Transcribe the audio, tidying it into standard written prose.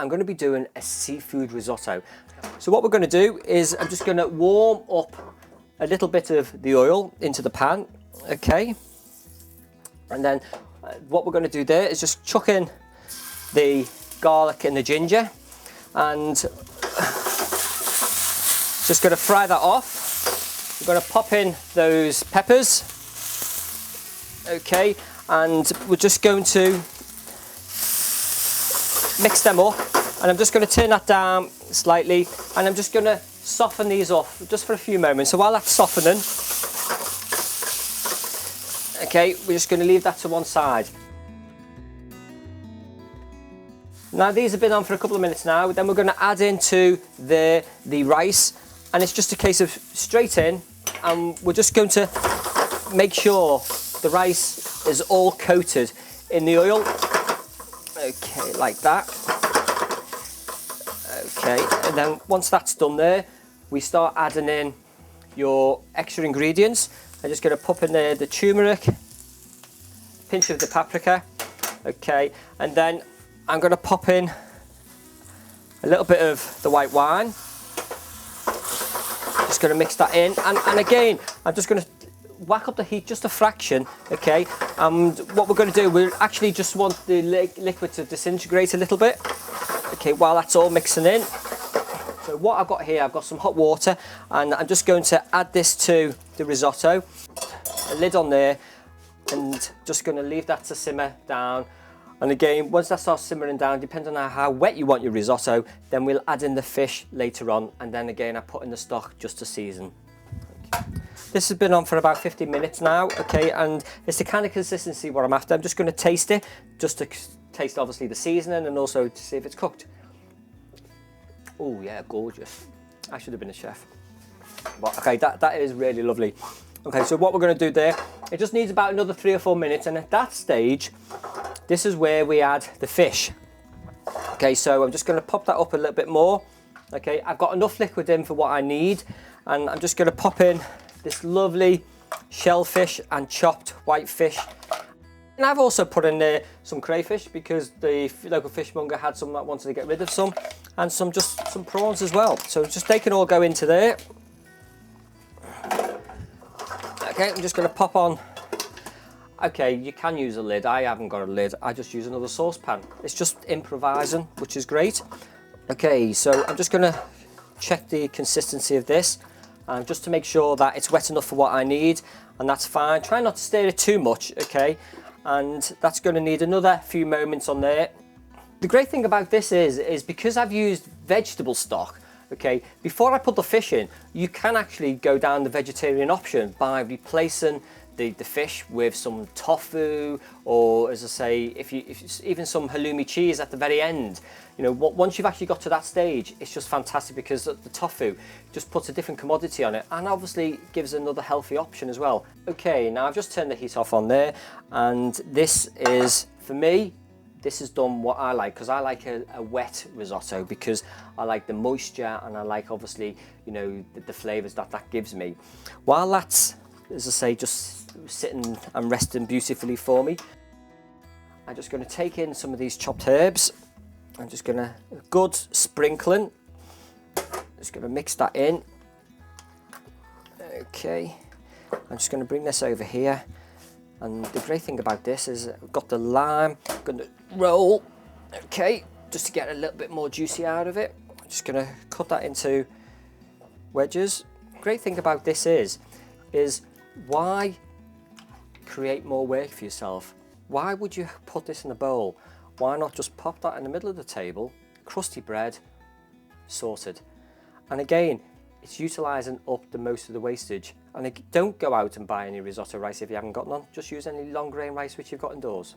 I'm going to be doing a seafood risotto. So what we're going to do is I'm just going to warm up a little bit of the oil into the pan, okay? And then what we're going to do there is just chuck in the garlic and the ginger, and just going to fry that off. We're going to pop in those peppers, okay, and we're just going to mix them up, and I'm just going to turn that down slightly, and I'm just going to soften these off just for a few moments. So while that's softening, okay, we're just going to leave that to one side. Now these have been on for a couple of minutes now. Then we're going to add into the rice, and it's just a case of straight in, and we're just going to make sure the rice is all coated in the oil. Okay, like that. Okay, and then once that's done there, we start adding in your extra ingredients. I'm just going to pop in there the turmeric, pinch of the paprika, okay, and then I'm going to pop in a little bit of the white wine. Just going to mix that in, and again, I'm just going to whack up the heat just a fraction, okay, and what we're going to do, we actually just want the liquid to disintegrate a little bit, okay, while that's all mixing in. So what I've got here, I've got some hot water, and I'm just going to add this to the risotto, a lid on there, and just going to leave that to simmer down. And again, once that starts simmering down, depending on how wet you want your risotto, then we'll add in the fish later on, and then again I put in the stock just to season. Okay. This has been on for about 15 minutes now, okay, and it's the kind of consistency what I'm after. I'm just going to taste it, just to taste obviously the seasoning and also to see if it's cooked. Oh yeah, gorgeous. I should have been a chef. But okay, that is really lovely. Okay, so what we're going to do there, it just needs about another 3 or 4 minutes, and at that stage, this is where we add the fish. Okay, so I'm just going to pop that up a little bit more. Okay, I've got enough liquid in for what I need, and I'm just going to pop in this lovely shellfish and chopped white fish. And I've also put in there some crayfish because the local fishmonger had some that wanted to get rid of some, and some prawns as well. So just they can all go into there. Okay, I'm just going to pop on. Okay, you can use a lid. I haven't got a lid. I just use another saucepan. It's just improvising, which is great. Okay, so I'm just going to check the consistency of this, and just to make sure that it's wet enough for what I need, and that's fine. Try not to stir it too much, okay? And that's going to need another few moments on there. The great thing about this is because I've used vegetable stock, okay, before I put the fish in, you can actually go down the vegetarian option by replacing the fish with some tofu, or as I say, if even some halloumi cheese at the very end. You know, once you've actually got to that stage, it's just fantastic because the tofu just puts a different commodity on it, and obviously gives another healthy option as well. Okay, now I've just turned the heat off on there, and this is, for me, this has done what I like, because I like a wet risotto, because I like the moisture, and I like, obviously, you know, the flavours that gives me. While that's, as I say, just sitting and resting beautifully for me, I'm just going to take in some of these chopped herbs. I'm just going to, good sprinkling, just going to mix that in. Okay, I'm just going to bring this over here, and the great thing about this is I've got the lime. I'm going to roll, okay, just to get a little bit more juicy out of it. I'm just going to cut that into wedges. Great thing about this is why create more work for yourself? Why would you put this in a bowl? Why not just pop that in the middle of the table, crusty bread, sorted. And again, it's utilising up the most of the wastage. And don't go out and buy any risotto rice if you haven't got none. Just use any long grain rice which you've got indoors.